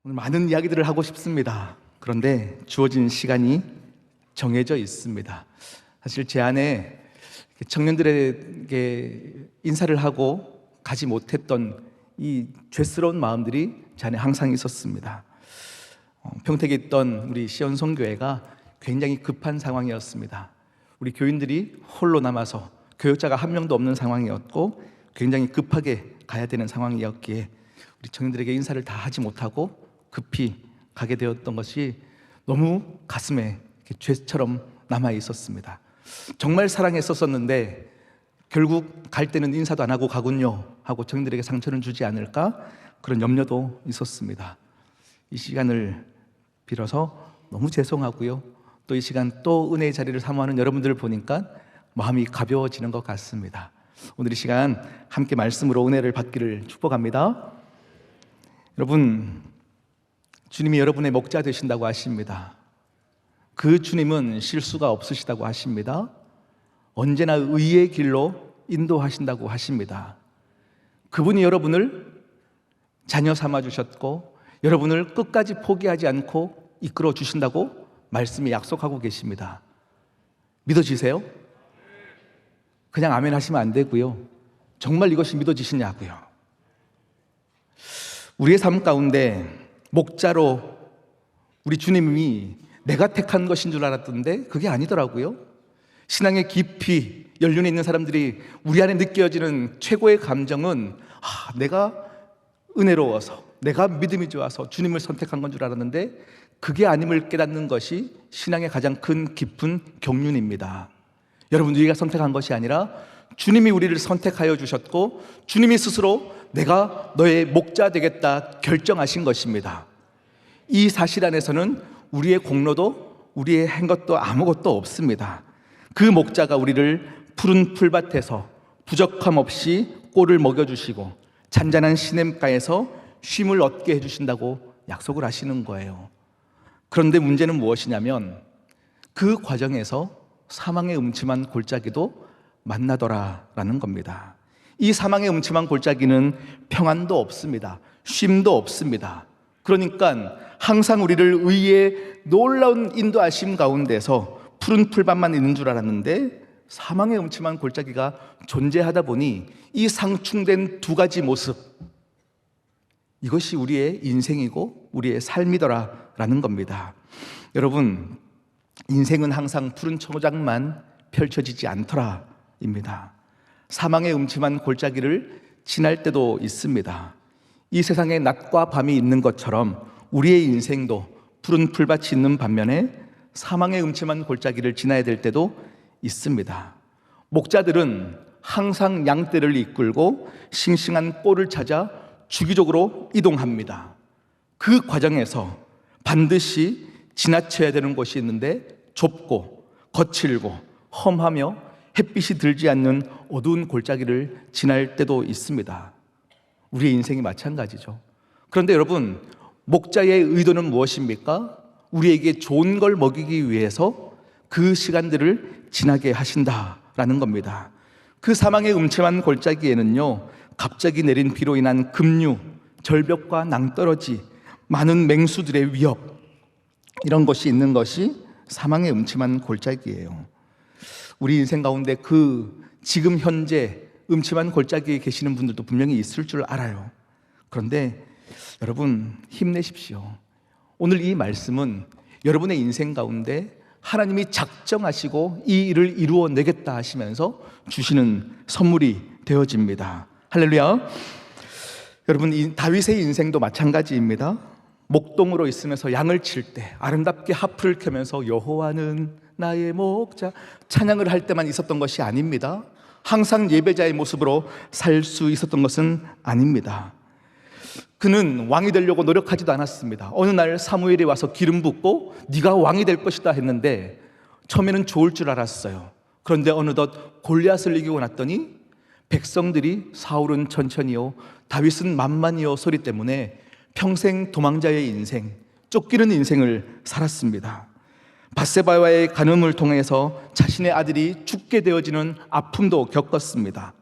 오늘 많은 이야기들을 하고 싶습니다. 그런데 주어진 시간이 정해져 있습니다. 사실 제 안에 청년들에게 인사를 하고 가지 못했던 이 죄스러운 마음들이 제 안에 항상 있었습니다. 평택에 있던 우리 시온성교회가 굉장히 급한 상황이었습니다. 우리 교인들이 홀로 남아서 교역자가 한 명도 없는 상황이었고 굉장히 급하게 가야 되는 상황이었기에 우리 청년들에게 인사를 다 하지 못하고 급히 가게 되었던 것이 너무 가슴에 죄처럼 남아 있었습니다. 정말 사랑했었는데 결국 갈 때는 인사도 안 하고 가군요 하고 청년들에게 상처를 주지 않을까 그런 염려도 있었습니다. 이 시간을 빌어서 너무 죄송하고요, 또 이 시간 또 은혜의 자리를 사모하는 여러분들을 보니까 마음이 가벼워지는 것 같습니다. 오늘 이 시간 함께 말씀으로 은혜를 받기를 축복합니다. 여러분, 주님이 여러분의 목자 되신다고 하십니다. 그 주님은 실수가 없으시다고 하십니다. 언제나 의의 길로 인도하신다고 하십니다. 그분이 여러분을 자녀 삼아 주셨고 여러분을 끝까지 포기하지 않고 이끌어 주신다고 말씀이 약속하고 계십니다. 믿어지세요? 그냥 아멘 하시면 안 되고요, 정말 이것이 믿어지시냐고요. 우리의 삶 가운데 목자로 우리 주님이 내가 택한 것인 줄 알았던데 그게 아니더라고요. 신앙에 깊이 연륜에 있는 사람들이 우리 안에 느껴지는 최고의 감정은 내가 은혜로워서, 내가 믿음이 좋아서 주님을 선택한 건 줄 알았는데 그게 아님을 깨닫는 것이 신앙의 가장 큰 깊은 경륜입니다. 여러분, 우리가 선택한 것이 아니라 주님이 우리를 선택하여 주셨고 주님이 스스로 내가 너의 목자 되겠다 결정하신 것입니다. 이 사실 안에서는 우리의 공로도 우리의 한 것도 아무것도 없습니다. 그 목자가 우리를 푸른 풀밭에서 부족함 없이 꼴을 먹여주시고 잔잔한 시냇가에서 쉼을 얻게 해주신다고 약속을 하시는 거예요. 그런데 문제는 무엇이냐면 그 과정에서 사망의 음침한 골짜기도 만나더라라는 겁니다. 이 사망의 음침한 골짜기는 평안도 없습니다. 쉼도 없습니다. 그러니까 항상 우리를 의의 놀라운 인도하심 가운데서 푸른 풀밭만 있는 줄 알았는데 사망의 음침한 골짜기가 존재하다 보니 이 상충된 두 가지 모습, 이것이 우리의 인생이고 우리의 삶이더라라는 겁니다. 여러분, 인생은 항상 푸른 초장만 펼쳐지지 않더라입니다. 사망의 음침한 골짜기를 지날 때도 있습니다. 이 세상에 낮과 밤이 있는 것처럼 우리의 인생도 푸른 풀밭이 있는 반면에 사망의 음침한 골짜기를 지나야 될 때도 있습니다. 목자들은 항상 양떼를 이끌고 싱싱한 꼴을 찾아 주기적으로 이동합니다. 그 과정에서 반드시 지나쳐야 되는 곳이 있는데 좁고 거칠고 험하며 햇빛이 들지 않는 어두운 골짜기를 지날 때도 있습니다. 우리의 인생이 마찬가지죠. 그런데 여러분, 목자의 의도는 무엇입니까? 우리에게 좋은 걸 먹이기 위해서 그 시간들을 지나게 하신다라는 겁니다. 그 사망의 음침한 골짜기에는요, 갑자기 내린 비로 인한 급류, 절벽과 낭떠러지, 많은 맹수들의 위협, 이런 것이 있는 것이 사망의 음침한 골짜기예요. 우리 인생 가운데 그 지금 현재 음침한 골짜기에 계시는 분들도 분명히 있을 줄 알아요. 그런데 여러분, 힘내십시오. 오늘 이 말씀은 여러분의 인생 가운데 하나님이 작정하시고 이 일을 이루어내겠다 하시면서 주시는 선물이 되어집니다. 할렐루야. 여러분, 이 다윗의 인생도 마찬가지입니다. 목동으로 있으면서 양을 칠 때 아름답게 하프를 켜면서 여호와는 나의 목자 찬양을 할 때만 있었던 것이 아닙니다. 항상 예배자의 모습으로 살 수 있었던 것은 아닙니다. 그는 왕이 되려고 노력하지도 않았습니다. 어느 날 사무엘이 와서 기름 붓고 네가 왕이 될 것이다 했는데 처음에는 좋을 줄 알았어요. 그런데 어느덧 골리앗을 이기고 났더니 백성들이 사울은 천천히요 다윗은 만만히요 소리 때문에 평생 도망자의 인생, 쫓기는 인생을 살았습니다. 밧세바와의 간음을 통해서 자신의 아들이 죽게 되어지는 아픔도 겪었습니다.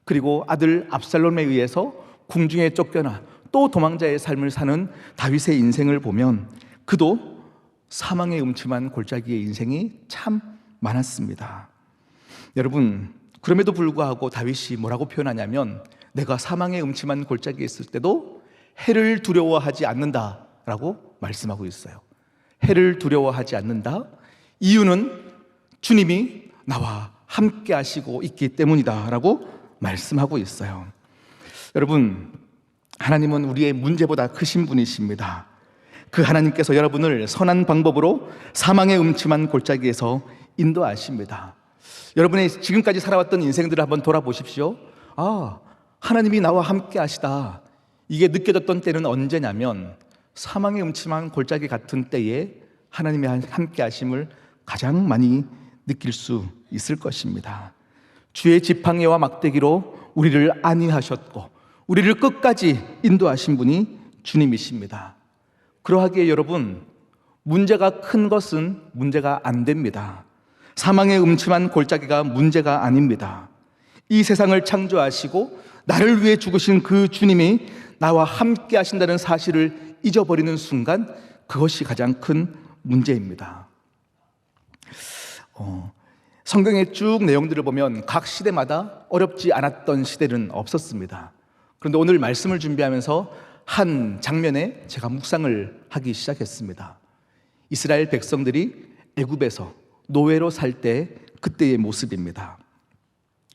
그리고 아들 압살롬에 의해서 궁중에 쫓겨나 또 도망자의 삶을 사는 다윗의 인생을 보면 그도 사망의 음침한 골짜기의 인생이 참 많았습니다. 여러분, 그럼에도 불구하고 다윗이 뭐라고 표현하냐면 내가 사망의 음침한 골짜기에 있을 때도 해를 두려워하지 않는다라고 말씀하고 있어요. 해를 두려워하지 않는다. 이유는 주님이 나와 함께 하시고 있기 때문이다라고 말씀하고 있어요. 여러분, 하나님은 우리의 문제보다 크신 분이십니다. 그 하나님께서 여러분을 선한 방법으로 사망의 음침한 골짜기에서 인도하십니다. 여러분의 지금까지 살아왔던 인생들을 한번 돌아보십시오. 하나님이 나와 함께 하시다. 이게 느껴졌던 때는 언제냐면 사망의 음침한 골짜기 같은 때에 하나님의 함께 하심을 가장 많이 느낄 수 있을 것입니다. 주의 지팡이와 막대기로 우리를 안위하셨고 우리를 끝까지 인도하신 분이 주님이십니다. 그러하기에 여러분, 문제가 큰 것은 문제가 안 됩니다. 사망의 음침한 골짜기가 문제가 아닙니다. 이 세상을 창조하시고 나를 위해 죽으신 그 주님이 나와 함께 하신다는 사실을 잊어버리는 순간 그것이 가장 큰 문제입니다. 성경의 쭉 내용들을 보면 각 시대마다 어렵지 않았던 시대는 없었습니다. 그런데 오늘 말씀을 준비하면서 한 장면에 제가 묵상을 하기 시작했습니다. 이스라엘 백성들이 애굽에서 노예로 살 때 그때의 모습입니다.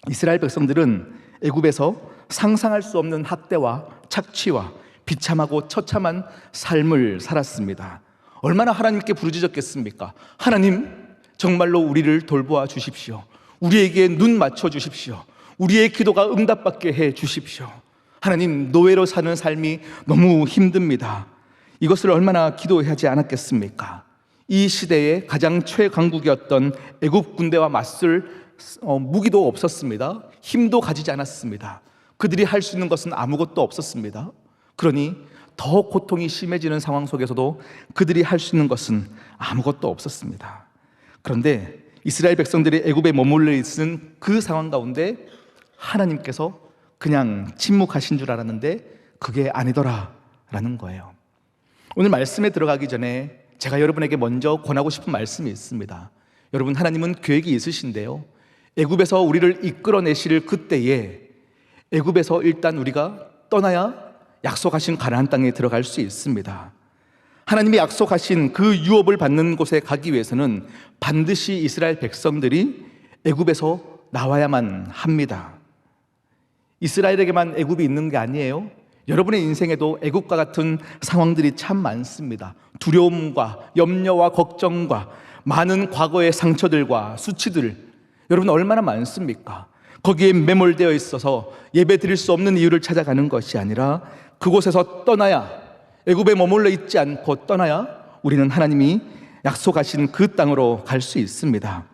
이스라엘 백성들은 애굽에서 상상할 수 없는 학대와 착취와 비참하고 처참한 삶을 살았습니다. 얼마나 하나님께 부르짖었겠습니까? 하나님, 정말로 우리를 돌보아 주십시오. 우리에게 눈 맞춰 주십시오. 우리의 기도가 응답받게 해 주십시오. 하나님, 노예로 사는 삶이 너무 힘듭니다. 이것을 얼마나 기도하지 않았겠습니까? 이 시대에 가장 최강국이었던 애굽 군대와 맞설 무기도 없었습니다. 힘도 가지지 않았습니다. 그들이 할 수 있는 것은 아무것도 없었습니다. 그러니 더 고통이 심해지는 상황 속에서도 그들이 할 수 있는 것은 아무것도 없었습니다. 그런데 이스라엘 백성들이 애굽에 머물러 있은 그 상황 가운데 하나님께서 그냥 침묵하신 줄 알았는데 그게 아니더라라는 거예요. 오늘 말씀에 들어가기 전에 제가 여러분에게 먼저 권하고 싶은 말씀이 있습니다. 여러분, 하나님은 계획이 있으신데요, 애굽에서 우리를 이끌어내실 그때에 애굽에서 일단 우리가 떠나야 약속하신 가나안 땅에 들어갈 수 있습니다. 하나님이 약속하신 그 유업을 받는 곳에 가기 위해서는 반드시 이스라엘 백성들이 애굽에서 나와야만 합니다. 이스라엘에게만 애굽이 있는 게 아니에요. 여러분의 인생에도 애굽과 같은 상황들이 참 많습니다. 두려움과 염려와 걱정과 많은 과거의 상처들과 수치들, 여러분 얼마나 많습니까? 거기에 매몰되어 있어서 예배 드릴 수 없는 이유를 찾아가는 것이 아니라 그곳에서 떠나야, 애굽에 머물러 있지 않고 떠나야 우리는 하나님이 약속하신 그 땅으로 갈 수 있습니다.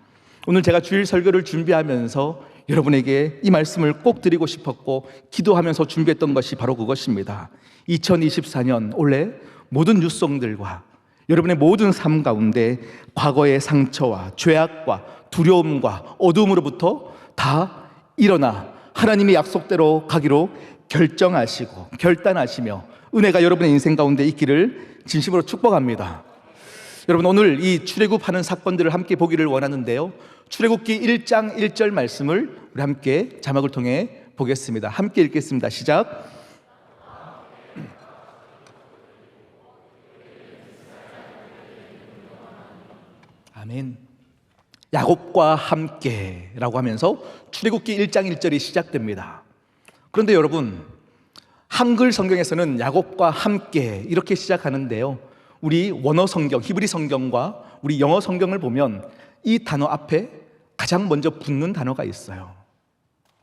오늘 제가 주일 설교를 준비하면서 여러분에게 이 말씀을 꼭 드리고 싶었고 기도하면서 준비했던 것이 바로 그것입니다. 2024년 올해 모든 뉴스송들과 여러분의 모든 삶 가운데 과거의 상처와 죄악과 두려움과 어두움으로부터 다 일어나 하나님의 약속대로 가기로 결정하시고 결단하시며 은혜가 여러분의 인생 가운데 있기를 진심으로 축복합니다. 여러분, 오늘 이 출애굽하는 사건들을 함께 보기를 원하는데요, 출애굽기 1장 1절 말씀을 우리 함께 자막을 통해 보겠습니다. 함께 읽겠습니다. 시작. 아멘. 야곱과 함께라고 하면서 출애굽기 1장 1절이 시작됩니다. 그런데 여러분, 한글 성경에서는 야곱과 함께 이렇게 시작하는데요, 우리 원어 성경, 히브리 성경과 우리 영어 성경을 보면 이 단어 앞에 가장 먼저 붙는 단어가 있어요.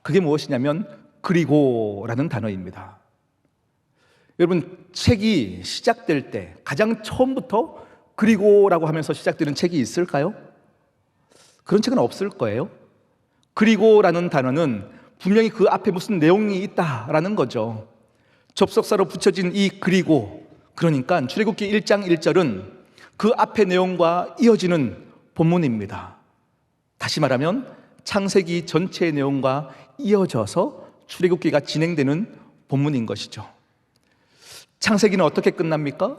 그게 무엇이냐면 그리고라는 단어입니다. 여러분, 책이 시작될 때 가장 처음부터 그리고라고 하면서 시작되는 책이 있을까요? 그런 책은 없을 거예요. 그리고라는 단어는 분명히 그 앞에 무슨 내용이 있다라는 거죠. 접속사로 붙여진 이 그리고, 그러니까 출애굽기 1장 1절은 그 앞의 내용과 이어지는 본문입니다. 다시 말하면 창세기 전체의 내용과 이어져서 출애굽기가 진행되는 본문인 것이죠. 창세기는 어떻게 끝납니까?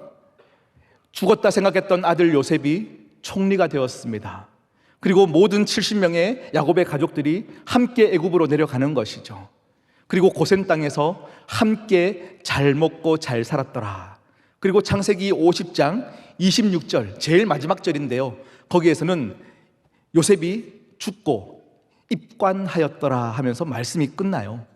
죽었다 생각했던 아들 요셉이 총리가 되었습니다. 그리고 모든 70명의 야곱의 가족들이 함께 애굽으로 내려가는 것이죠. 그리고 고센 땅에서 함께 잘 먹고 잘 살았더라. 그리고 창세기 50장 26절, 제일 마지막 절인데요, 거기에서는 요셉이 죽고 입관하였더라 하면서 말씀이 끝나요.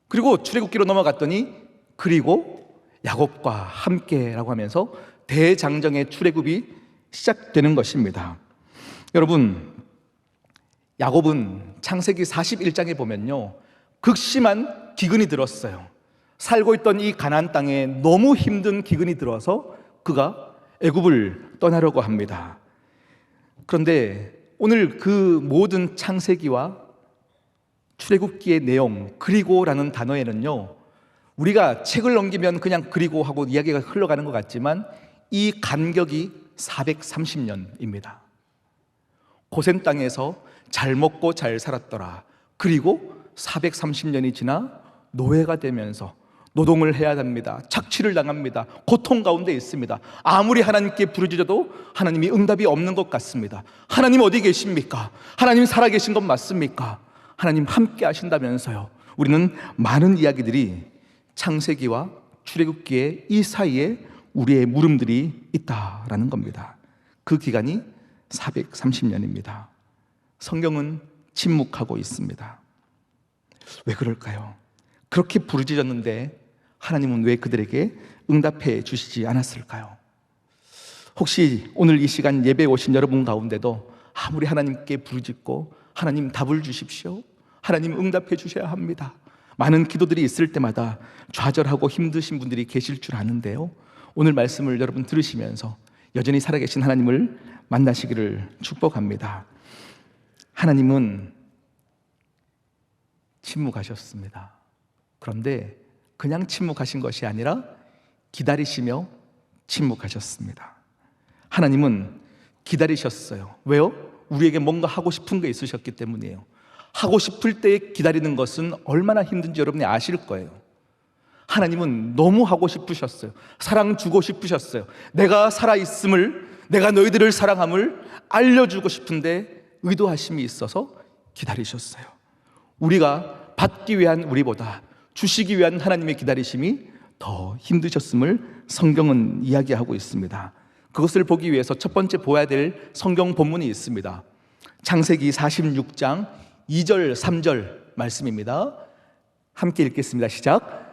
그리고 출애굽기로 넘어갔더니 그리고 야곱과 함께라고 하면서 대장정의 출애굽이 시작되는 것입니다. 여러분, 야곱은 창세기 41장에 보면요, 극심한 기근이 들었어요. 살고 있던 이 가나안 땅에 너무 힘든 기근이 들어서 그가 애굽을 떠나려고 합니다. 그런데 오늘 그 모든 창세기와 출애굽기의 내용, 그리고라는 단어에는요, 우리가 책을 넘기면 그냥 그리고 하고 이야기가 흘러가는 것 같지만 이 간격이 430년입니다. 고센 땅에서 잘 먹고 잘 살았더라. 그리고 430년이 지나 노예가 되면서 노동을 해야 합니다. 착취를 당합니다. 고통 가운데 있습니다. 아무리 하나님께 부르짖어도 하나님이 응답이 없는 것 같습니다. 하나님 어디 계십니까? 하나님 살아계신 것 맞습니까? 하나님 함께 하신다면서요. 우리는 많은 이야기들이 창세기와 출애굽기의 이 사이에 우리의 물음들이 있다라는 겁니다. 그 기간이 430년입니다. 성경은 침묵하고 있습니다. 왜 그럴까요? 그렇게 부르짖었는데 하나님은 왜 그들에게 응답해 주시지 않았을까요? 혹시 오늘 이 시간 예배에 오신 여러분 가운데도 아무리 하나님께 부르짖고 하나님 답을 주십시오, 하나님 응답해 주셔야 합니다, 많은 기도들이 있을 때마다 좌절하고 힘드신 분들이 계실 줄 아는데요, 오늘 말씀을 여러분 들으시면서 여전히 살아계신 하나님을 만나시기를 축복합니다. 하나님은 침묵하셨습니다. 그런데 그냥 침묵하신 것이 아니라 기다리시며 침묵하셨습니다. 하나님은 기다리셨어요. 왜요? 우리에게 뭔가 하고 싶은 게 있으셨기 때문이에요. 하고 싶을 때 기다리는 것은 얼마나 힘든지 여러분이 아실 거예요. 하나님은 너무 하고 싶으셨어요. 사랑 주고 싶으셨어요. 내가 살아있음을, 내가 너희들을 사랑함을 알려주고 싶은데 의도하심이 있어서 기다리셨어요. 우리가 받기 위한 우리보다 주시기 위한 하나님의 기다리심이 더 힘드셨음을 성경은 이야기하고 있습니다. 그것을 보기 위해서 첫 번째 보아야 될 성경 본문이 있습니다. 창세기 46장 2절 3절 말씀입니다. 함께 읽겠습니다. 시작.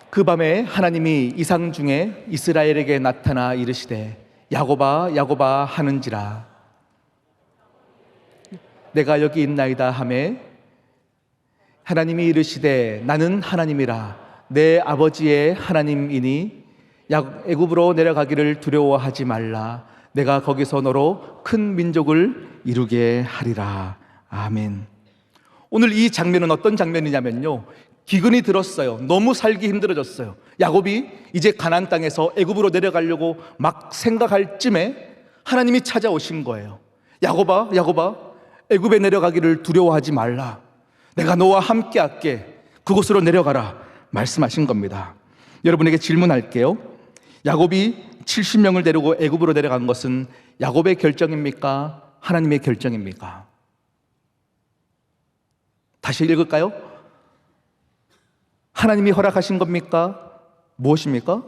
그 밤에 하나님이 이상 중에 이스라엘에게 나타나 이르시되 야곱아 야곱아 하는지라. 내가 여기 있나이다 하매 하나님이 이르시되 나는 하나님이라 내 아버지의 하나님이니 애굽으로 내려가기를 두려워하지 말라. 내가 거기서 너로 큰 민족을 이루게 하리라. 아멘. 오늘 이 장면은 어떤 장면이냐면요, 기근이 들었어요. 너무 살기 힘들어졌어요. 야곱이 이제 가나안 땅에서 애굽으로 내려가려고 막 생각할 쯤에 하나님이 찾아오신 거예요. 야곱아 야곱아 애굽에 내려가기를 두려워하지 말라. 내가 너와 함께 할게. 그곳으로 내려가라 말씀하신 겁니다. 여러분에게 질문할게요. 야곱이 70명을 데리고 애굽으로 내려간 것은 야곱의 결정입니까? 하나님의 결정입니까? 다시 읽을까요? 하나님이 허락하신 겁니까? 무엇입니까?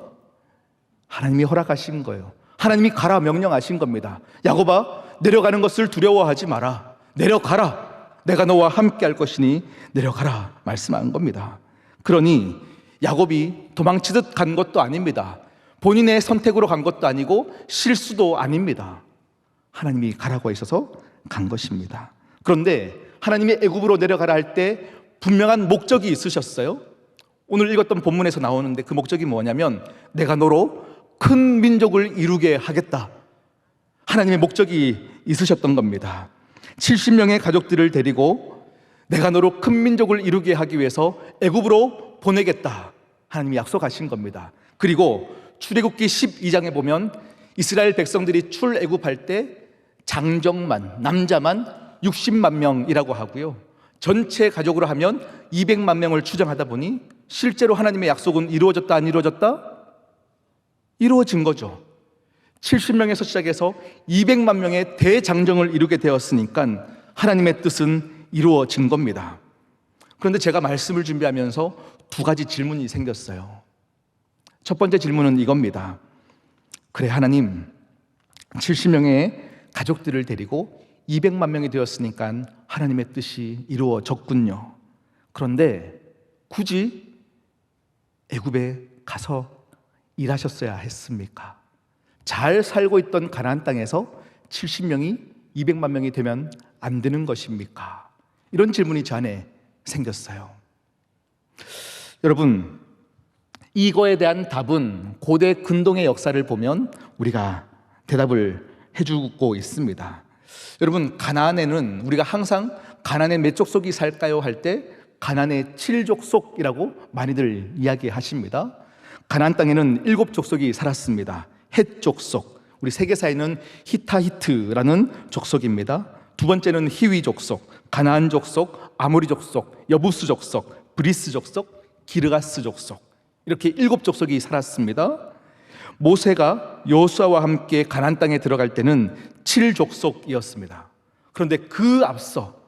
하나님이 허락하신 거예요. 하나님이 가라 명령하신 겁니다. 야곱아 내려가는 것을 두려워하지 마라. 내려가라. 내가 너와 함께 할 것이니 내려가라 말씀한 겁니다. 그러니 야곱이 도망치듯 간 것도 아닙니다. 본인의 선택으로 간 것도 아니고 실수도 아닙니다. 하나님이 가라고 하셔서 간 것입니다. 그런데 하나님이 애굽으로 내려가라 할 때 분명한 목적이 있으셨어요. 오늘 읽었던 본문에서 나오는데 그 목적이 뭐냐면 내가 너로 큰 민족을 이루게 하겠다. 하나님의 목적이 있으셨던 겁니다. 70명의 가족들을 데리고 내가 너로 큰 민족을 이루게 하기 위해서 애굽으로 보내겠다. 하나님이 약속하신 겁니다. 그리고 출애굽기 12장에 보면 이스라엘 백성들이 출애굽할 때 장정만, 남자만 60만 명이라고 하고요, 전체 가족으로 하면 200만 명을 추정하다 보니 실제로 하나님의 약속은 이루어졌다 안 이루어졌다? 이루어진 거죠. 70명에서 시작해서 200만 명의 대장정을 이루게 되었으니까 하나님의 뜻은 이루어진 겁니다. 그런데 제가 말씀을 준비하면서 두 가지 질문이 생겼어요. 첫 번째 질문은 이겁니다. 그래, 하나님, 70명의 가족들을 데리고 200만 명이 되었으니까 하나님의 뜻이 이루어졌군요. 그런데 굳이 애굽에 가서 일하셨어야 했습니까? 잘 살고 있던 가나안 땅에서 70명이 200만 명이 되면 안 되는 것입니까? 이런 질문이 저 안에 생겼어요. 여러분, 이거에 대한 답은 고대 근동의 역사를 보면 우리가 대답을 해주고 있습니다. 여러분, 가나안에는 우리가 항상 가나안에 몇 족속이 살까요? 할 때 가나안의 7족속이라고 많이들 이야기하십니다. 가나안 땅에는 7족속이 살았습니다. 헷 족속, 우리 세계사에는 히타히트라는 족속입니다. 두 번째는 히위 족속, 가나안 족속, 아모리 족속, 여부스 족속, 브리스 족속, 기르가스 족속, 이렇게 7족속이 살았습니다. 모세가 여호수아와 함께 가나안 땅에 들어갈 때는 7족속이었습니다. 그런데 그 앞서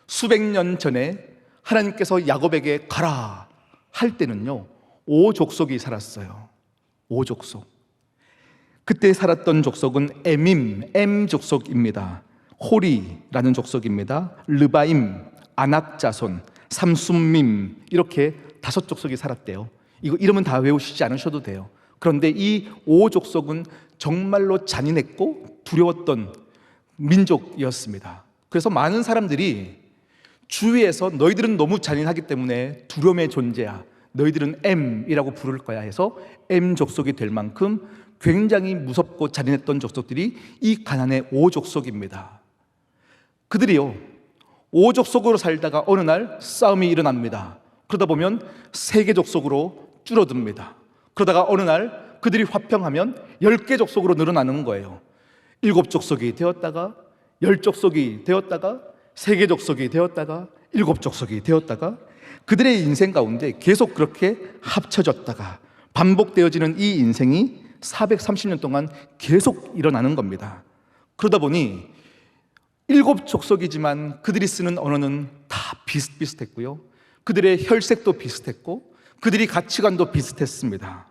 수백 년 전에 하나님께서 야곱에게 가라 할 때는요, 5족속이 살았어요. 5족속. 그때 살았던 족속은 M 족속입니다. 호리라는 족속입니다. 르바임, 아낙 자손, 삼순밈, 이렇게 5족속이 살았대요. 이거 이름은 다 외우시지 않으셔도 돼요. 그런데 이 5족속은 정말로 잔인했고 두려웠던 민족이었습니다. 그래서 많은 사람들이 주위에서 너희들은 너무 잔인하기 때문에 두려움의 존재야, 너희들은 M이라고 부를 거야 해서 M 족속이 될 만큼 굉장히 무섭고 잔인했던 족속들이 이 가나안의 5족속입니다. 그들이요, 5족속으로 살다가 어느 날 싸움이 일어납니다. 그러다 보면 3개 족속으로 줄어듭니다. 그러다가 어느 날 그들이 화평하면 10개 족속으로 늘어나는 거예요. 7족속이 되었다가 10족속이 되었다가 3개 족속이 되었다가 7족속이 되었다가 그들의 인생 가운데 계속 그렇게 합쳐졌다가 반복되어지는 이 인생이 430년 동안 계속 일어나는 겁니다. 그러다 보니 7족속이지만 그들이 쓰는 언어는 다 비슷비슷했고요, 그들의 혈색도 비슷했고 그들이 가치관도 비슷했습니다.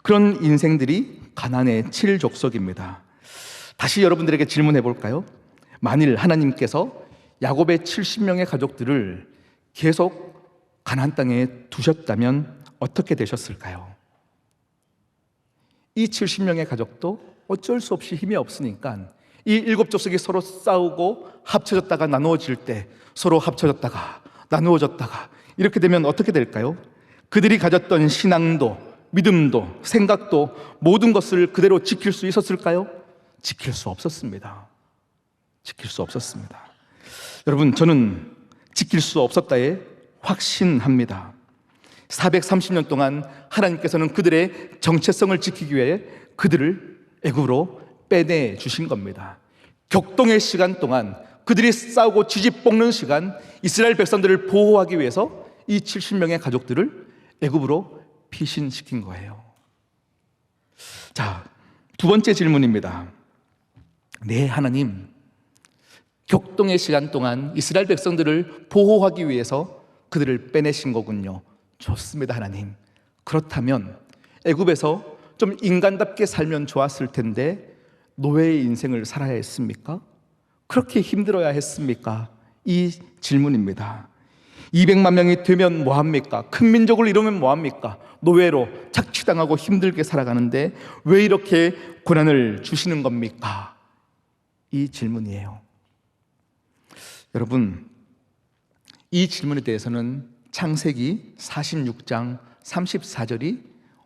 그런 인생들이 가나안의 7족속입니다. 다시 여러분들에게 질문해 볼까요? 만일 하나님께서 야곱의 70명의 가족들을 계속 가나안 땅에 두셨다면 어떻게 되셨을까요? 이 70명의 가족도 어쩔 수 없이 힘이 없으니까 이 7족속이 서로 싸우고 합쳐졌다가 나누어질 때 서로 합쳐졌다가 나누어졌다가 이렇게 되면 어떻게 될까요? 그들이 가졌던 신앙도 믿음도 생각도 모든 것을 그대로 지킬 수 있었을까요? 지킬 수 없었습니다. 지킬 수 없었습니다. 여러분, 저는 지킬 수 없었다에 확신합니다. 430년 동안 하나님께서는 그들의 정체성을 지키기 위해 그들을 애굽으로 빼내 주신 겁니다. 격동의 시간 동안 그들이 싸우고 쥐집볶는 시간, 이스라엘 백성들을 보호하기 위해서 이 70명의 가족들을 애굽으로 피신시킨 거예요. 자, 두 번째 질문입니다. 네, 하나님, 격동의 시간 동안 이스라엘 백성들을 보호하기 위해서 그들을 빼내신 거군요. 좋습니다, 하나님. 그렇다면 애굽에서 좀 인간답게 살면 좋았을 텐데 노예의 인생을 살아야 했습니까? 그렇게 힘들어야 했습니까? 이 질문입니다. 200만 명이 되면 뭐합니까? 큰 민족을 이루면 뭐합니까? 노예로 착취당하고 힘들게 살아가는데 왜 이렇게 고난을 주시는 겁니까? 이 질문이에요. 여러분, 이 질문에 대해서는 창세기 46장 34절이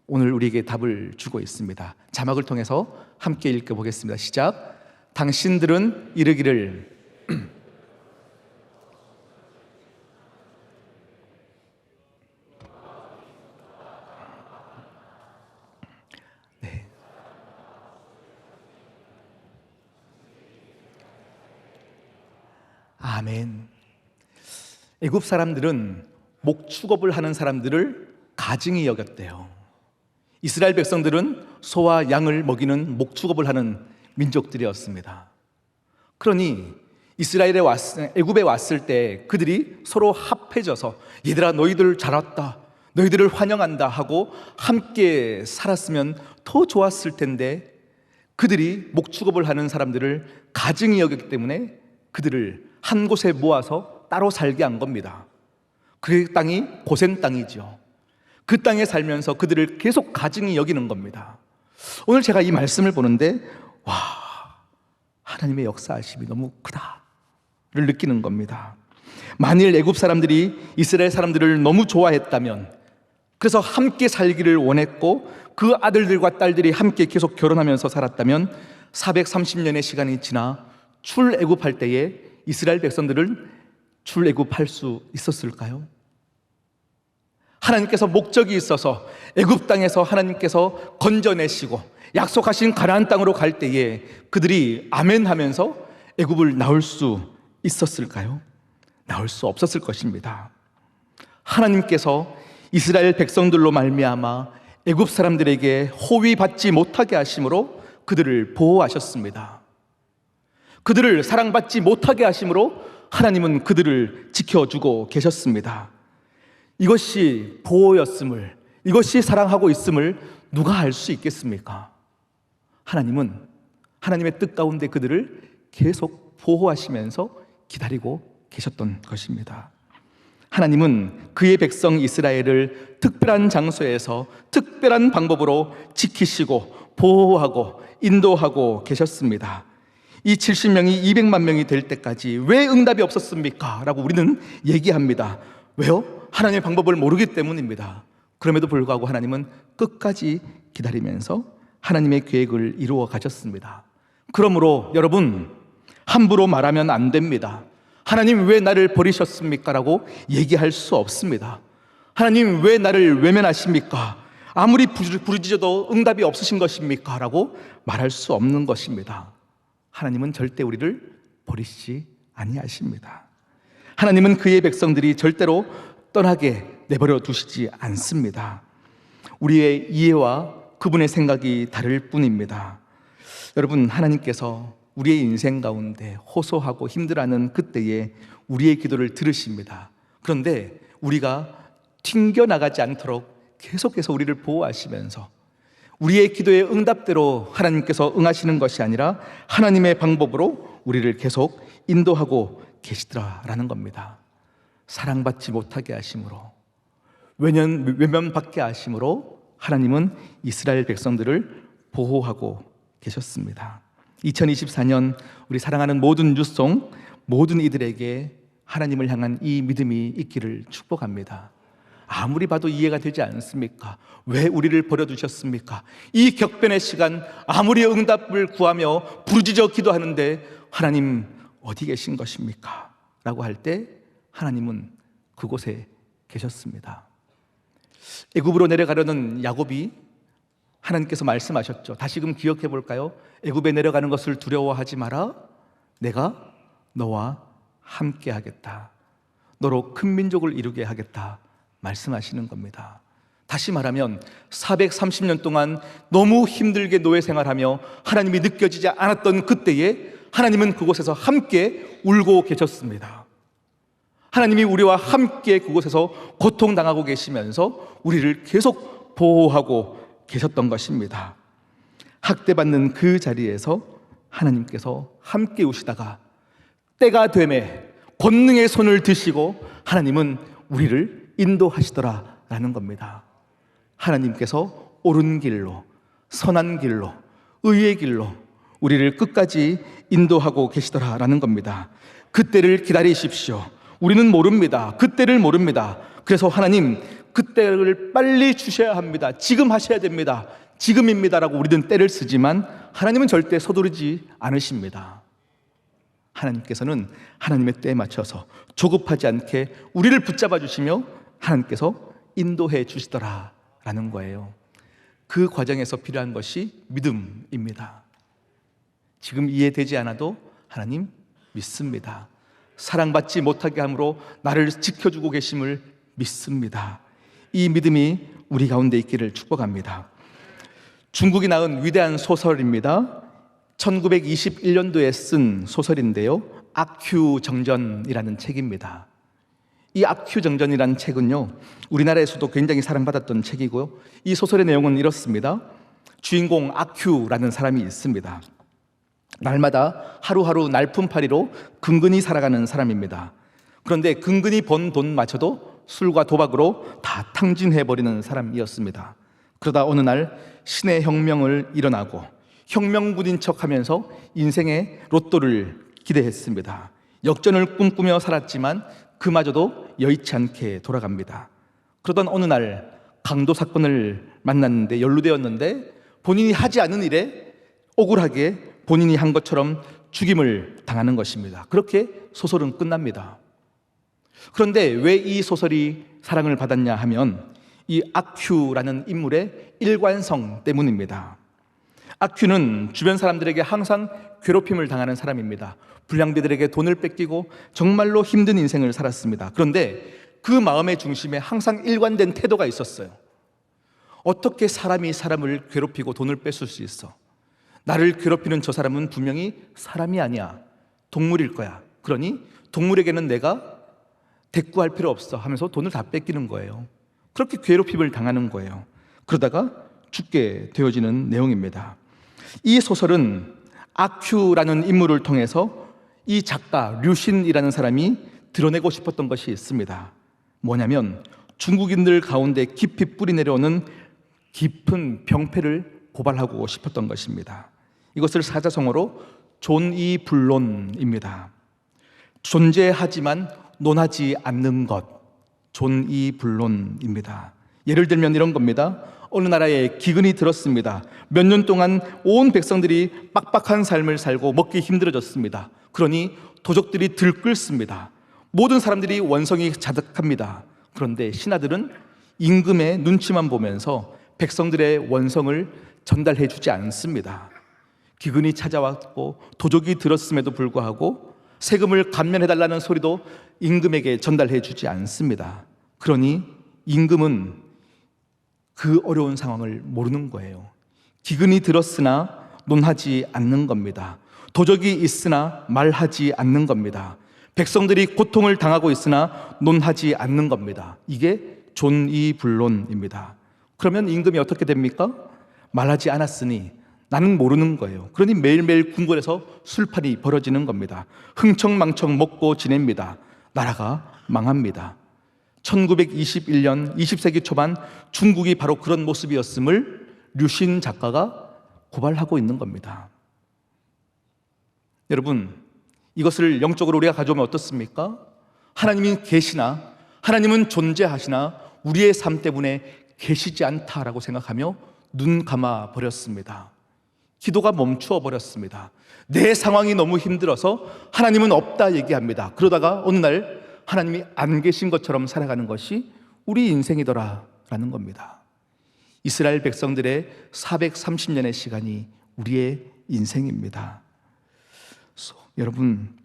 오늘 우리에게 답을 주고 있습니다. 자막을 통해서 함께 읽어보겠습니다. 시작. 당신들은 이르기를 네. 아멘. 애굽 사람들은 목축업을 하는 사람들을 가증히 여겼대요. 이스라엘 백성들은 소와 양을 먹이는 목축업을 하는 민족들이었습니다. 그러니 애굽에 왔을 때 그들이 서로 합해져서 얘들아 너희들 잘 왔다, 너희들을 환영한다 하고 함께 살았으면 더 좋았을 텐데 그들이 목축업을 하는 사람들을 가증히 여겼기 때문에 그들을 한 곳에 모아서 따로 살게 한 겁니다. 그 땅이 고센 땅이죠. 그 땅에 살면서 그들을 계속 가증히 여기는 겁니다. 오늘 제가 이 말씀을 보는데 와, 하나님의 역사하심이 너무 크다를 느끼는 겁니다. 만일 애굽 사람들이 이스라엘 사람들을 너무 좋아했다면, 그래서 함께 살기를 원했고 그 아들들과 딸들이 함께 계속 결혼하면서 살았다면 430년의 시간이 지나 출애굽할 때에 이스라엘 백성들을 출애굽할 수 있었을까요? 하나님께서 목적이 있어서 애굽 땅에서 하나님께서 건져내시고 약속하신 가나안 땅으로 갈 때에 그들이 아멘 하면서 애굽을 나올 수 있었을까요? 나올 수 없었을 것입니다. 하나님께서 이스라엘 백성들로 말미암아 애굽 사람들에게 호위 받지 못하게 하심으로 그들을 보호하셨습니다. 그들을 사랑받지 못하게 하심으로 하나님은 그들을 지켜주고 계셨습니다. 이것이 보호였음을, 이것이 사랑하고 있음을 누가 알 수 있겠습니까? 하나님은 하나님의 뜻 가운데 그들을 계속 보호하시면서 기다리고 계셨던 것입니다. 하나님은 그의 백성 이스라엘을 특별한 장소에서 특별한 방법으로 지키시고 보호하고 인도하고 계셨습니다. 이 70명이 200만 명이 될 때까지 왜 응답이 없었습니까? 라고 우리는 얘기합니다. 왜요? 하나님의 방법을 모르기 때문입니다. 그럼에도 불구하고 하나님은 끝까지 기다리면서 하나님의 계획을 이루어 가셨습니다. 그러므로 여러분, 함부로 말하면 안 됩니다. 하나님 왜 나를 버리셨습니까? 라고 얘기할 수 없습니다. 하나님 왜 나를 외면하십니까? 아무리 부르짖어도 응답이 없으신 것입니까? 라고 말할 수 없는 것입니다. 하나님은 절대 우리를 버리시지 아니하십니다. 하나님은 그의 백성들이 절대로 떠나게 내버려 두시지 않습니다. 우리의 이해와 그분의 생각이 다를 뿐입니다. 여러분, 하나님께서 우리의 인생 가운데 호소하고 힘들어하는 그때에 우리의 기도를 들으십니다. 그런데 우리가 튕겨나가지 않도록 계속해서 우리를 보호하시면서 우리의 기도의 응답대로 하나님께서 응하시는 것이 아니라 하나님의 방법으로 우리를 계속 인도하고 계시더라라는 겁니다. 사랑받지 못하게 하심으로, 외면받게 하심으로 하나님은 이스라엘 백성들을 보호하고 계셨습니다. 2024년 우리 사랑하는 모든 뉴스송, 모든 이들에게 하나님을 향한 이 믿음이 있기를 축복합니다. 아무리 봐도 이해가 되지 않습니까? 왜 우리를 버려두셨습니까? 이 격변의 시간 아무리 응답을 구하며 부르짖어 기도하는데 하나님 어디 계신 것입니까? 라고 할 때 하나님은 그곳에 계셨습니다. 애굽으로 내려가려는 야곱이 하나님께서 말씀하셨죠. 다시금 기억해 볼까요? 애굽에 내려가는 것을 두려워하지 마라. 내가 너와 함께 하겠다. 너로 큰 민족을 이루게 하겠다. 말씀하시는 겁니다. 다시 말하면 430년 동안 너무 힘들게 노예 생활하며 하나님이 느껴지지 않았던 그때에 하나님은 그곳에서 함께 울고 계셨습니다. 하나님이 우리와 함께 그곳에서 고통당하고 계시면서 우리를 계속 보호하고 계셨던 것입니다. 학대받는 그 자리에서 하나님께서 함께 오시다가 때가 되매 권능의 손을 드시고 하나님은 우리를 인도하시더라라는 겁니다. 하나님께서 옳은 길로, 선한 길로, 의의 길로 우리를 끝까지 인도하고 계시더라라는 겁니다. 그때를 기다리십시오. 우리는 모릅니다. 그때를 모릅니다. 그래서 하나님, 그때를 빨리 주셔야 합니다. 지금 하셔야 됩니다. 지금입니다라고 우리는 때를 쓰지만 하나님은 절대 서두르지 않으십니다. 하나님께서는 하나님의 때에 맞춰서 조급하지 않게 우리를 붙잡아 주시며 하나님께서 인도해 주시더라라는 거예요. 그 과정에서 필요한 것이 믿음입니다. 지금 이해되지 않아도 하나님 믿습니다. 사랑받지 못하게 함으로 나를 지켜주고 계심을 믿습니다. 이 믿음이 우리 가운데 있기를 축복합니다. 중국이 낳은 위대한 소설입니다. 1921년도에 쓴 소설인데요. 아큐정전이라는 책입니다. 이 아큐정전이라는 책은요, 우리나라에서도 굉장히 사랑받았던 책이고요. 이 소설의 내용은 이렇습니다. 주인공 아큐라는 사람이 있습니다. 날마다 하루하루 날품팔이로 근근히 살아가는 사람입니다. 그런데 근근히 번 돈마저도 술과 도박으로 다 탕진해버리는 사람이었습니다. 그러다 어느 날 신의 혁명을 일어나고 혁명군인 척하면서 인생의 로또를 기대했습니다. 역전을 꿈꾸며 살았지만 그마저도 여의치 않게 돌아갑니다. 그러던 어느 날 강도 사건을 만났는데 연루되었는데 본인이 하지 않은 일에 억울하게 본인이 한 것처럼 죽임을 당하는 것입니다. 그렇게 소설은 끝납니다. 그런데 왜 이 소설이 사랑을 받았냐 하면 이 아큐라는 인물의 일관성 때문입니다. 아큐는 주변 사람들에게 항상 괴롭힘을 당하는 사람입니다. 불량배들에게 돈을 뺏기고 정말로 힘든 인생을 살았습니다. 그런데 그 마음의 중심에 항상 일관된 태도가 있었어요. 어떻게 사람이 사람을 괴롭히고 돈을 뺏을 수 있어? 나를 괴롭히는 저 사람은 분명히 사람이 아니야. 동물일 거야. 그러니 동물에게는 내가 대꾸할 필요 없어 하면서 돈을 다 뺏기는 거예요. 그렇게 괴롭힘을 당하는 거예요. 그러다가 죽게 되어지는 내용입니다. 이 소설은 아큐라는 인물을 통해서 이 작가 류신이라는 사람이 드러내고 싶었던 것이 있습니다. 뭐냐면 중국인들 가운데 깊이 뿌리 내려오는 깊은 병폐를 고발하고 싶었던 것입니다. 이것을 사자성어로 존이불론입니다. 존재하지만 논하지 않는 것, 존이불론입니다. 예를 들면 이런 겁니다. 어느 나라에 기근이 들었습니다. 몇 년 동안 온 백성들이 빡빡한 삶을 살고 먹기 힘들어졌습니다. 그러니 도적들이 들끓습니다. 모든 사람들이 원성이 자득합니다. 그런데 신하들은 임금의 눈치만 보면서 백성들의 원성을 전달해 주지 않습니다. 기근이 찾아왔고 도적이 들었음에도 불구하고 세금을 감면해달라는 소리도 임금에게 전달해 주지 않습니다. 그러니 임금은 그 어려운 상황을 모르는 거예요. 기근이 들었으나 논하지 않는 겁니다. 도적이 있으나 말하지 않는 겁니다. 백성들이 고통을 당하고 있으나 논하지 않는 겁니다. 이게 존이불론입니다. 그러면 임금이 어떻게 됩니까? 말하지 않았으니 나는 모르는 거예요. 그러니 매일매일 궁궐에서 술판이 벌어지는 겁니다. 흥청망청 먹고 지냅니다. 나라가 망합니다. 1921년 20세기 초반 중국이 바로 그런 모습이었음을 류신 작가가 고발하고 있는 겁니다. 여러분, 이것을 영적으로 우리가 가져오면 어떻습니까? 하나님이 계시나, 하나님은 존재하시나 우리의 삶 때문에 계시지 않다라고 생각하며 눈 감아 버렸습니다. 기도가 멈추어 버렸습니다. 내 상황이 너무 힘들어서 하나님은 없다 얘기합니다. 그러다가 어느 날 하나님이 안 계신 것처럼 살아가는 것이 우리 인생이더라라는 겁니다. 이스라엘 백성들의 430년의 시간이 우리의 인생입니다. 여러분,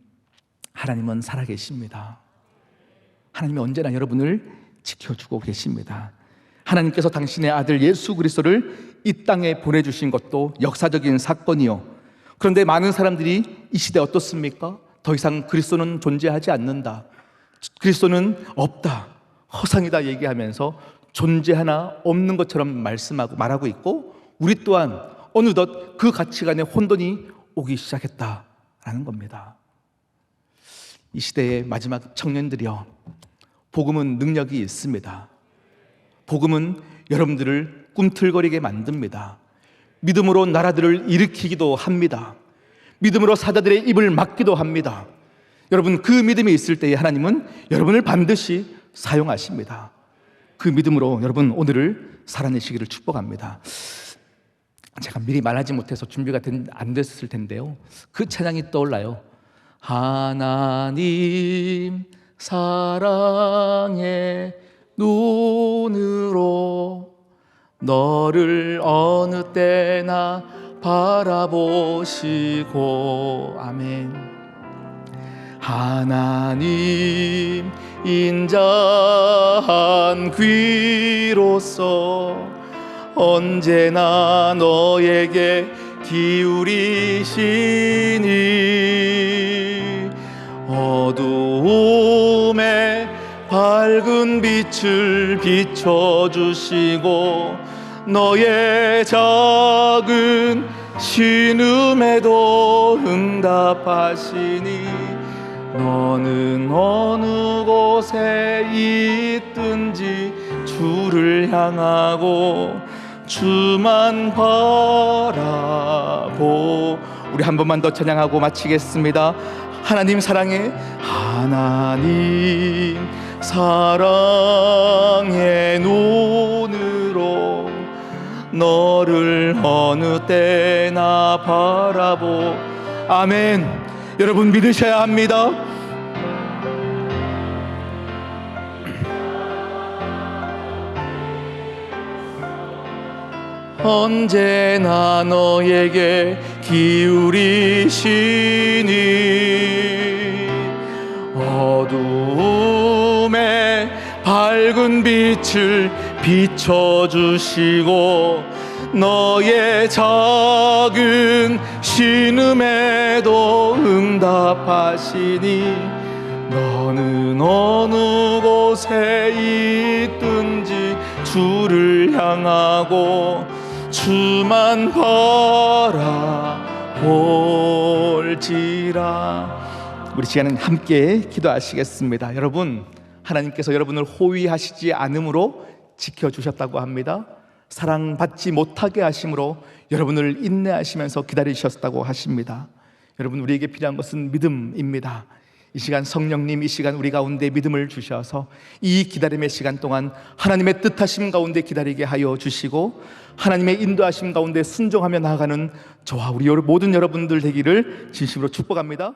하나님은 살아계십니다. 하나님이 언제나 여러분을 지켜주고 계십니다. 하나님께서 당신의 아들 예수 그리스도를 이 땅에 보내주신 것도 역사적인 사건이요. 그런데 많은 사람들이 이 시대에 어떻습니까? 더 이상 그리스도는 존재하지 않는다. 그리스도는 없다. 허상이다 얘기하면서 존재 하나 없는 것처럼 말하고 있고, 우리 또한 어느덧 그 가치관에 혼돈이 오기 시작했다라는 겁니다. 이 시대의 마지막 청년들이여, 복음은 능력이 있습니다. 복음은 여러분들을 꿈틀거리게 만듭니다. 믿음으로 나라들을 일으키기도 합니다. 믿음으로 사자들의 입을 막기도 합니다. 여러분, 그 믿음이 있을 때에 하나님은 여러분을 반드시 사용하십니다. 그 믿음으로 여러분 오늘을 살아내시기를 축복합니다. 제가 미리 말하지 못해서 준비가 안 됐을 텐데요, 그 찬양이 떠올라요. 하나님 사랑의 눈으로 너를 어느 때나 바라보시고, 아멘. 하나님 인자한 귀로서 언제나 너에게 기울이시니 어두움에 밝은 빛을 비춰주시고 너의 작은 신음에도 응답하시니 너는 어느 곳에 있든지 주를 향하고 주만 바라보. 우리 한 번만 더 찬양하고 마치겠습니다. 하나님 사랑해, 하나님 사랑의 눈으로 너를 어느 때나 바라보. 아멘. 여러분 믿으셔야 합니다. 언제나 너에게 기울이시니 어두움에 밝은 빛을 비춰주시고 너의 작은 신음에도 응답하시니 너는 어느 곳에 있든지 주를 향하고 주만 바라볼지라. 우리 시간은 함께 기도하시겠습니다. 여러분, 하나님께서 여러분을 호위하시지 않음으로 지켜주셨다고 합니다. 사랑받지 못하게 하심으로 여러분을 인내하시면서 기다리셨다고 하십니다. 여러분, 우리에게 필요한 것은 믿음입니다. 이 시간 성령님, 이 시간 우리 가운데 믿음을 주셔서 이 기다림의 시간 동안 하나님의 뜻하심 가운데 기다리게 하여 주시고 하나님의 인도하심 가운데 순종하며 나아가는 저와 우리 모든 여러분들 되기를 진심으로 축복합니다.